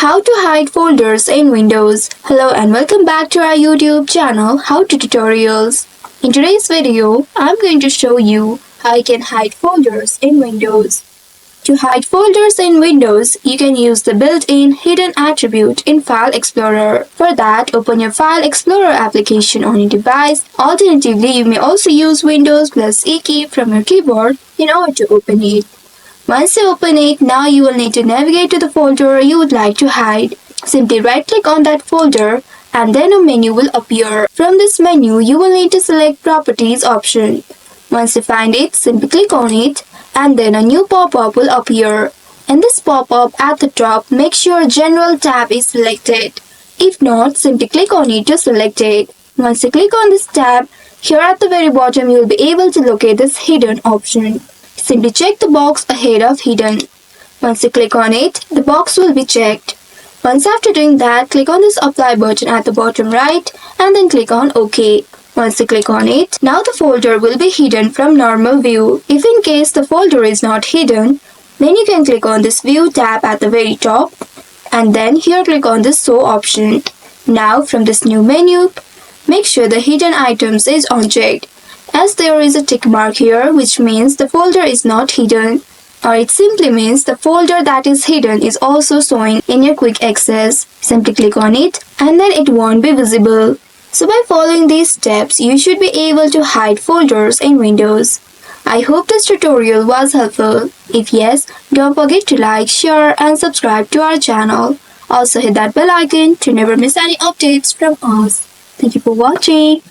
How to hide folders in Windows. Hello and welcome back to our YouTube channel How to Tutorials. In today's video, I'm going to show you how you can hide folders in Windows. To hide folders in Windows, you can use the built-in hidden attribute in File Explorer. For that, open your File Explorer application on your device. Alternatively, you may also use Windows plus E key from your keyboard in order to open it. Once you open it, now you will need to navigate to the folder you would like to hide. Simply right-click on that folder and then a menu will appear. From this menu, you will need to select Properties option. Once you find it, simply click on it and then a new pop-up will appear. In this pop-up at the top, make sure General tab is selected. If not, simply click on it to select it. Once you click on this tab, here at the very bottom you will be able to locate this hidden option. Simply check the box ahead of hidden. Once you click on it, the box will be checked. Once after doing that, click on this apply button at the bottom right and then click on OK. Once you click on it, now the folder will be hidden from normal view. If in case the folder is not hidden, then you can click on this view tab at the very top and then here click on this show option. Now from this new menu, make sure the hidden items is unchecked, as there is a tick mark here which means the folder is not hidden, or it simply means the folder that is hidden is also showing in your quick access. Simply click on it and then it won't be visible. So by following these steps, you should be able to hide folders in Windows. I hope this tutorial was helpful. If yes, don't forget to like, share and subscribe to our channel. Also hit that bell icon to never miss any updates from us. Thank you for watching.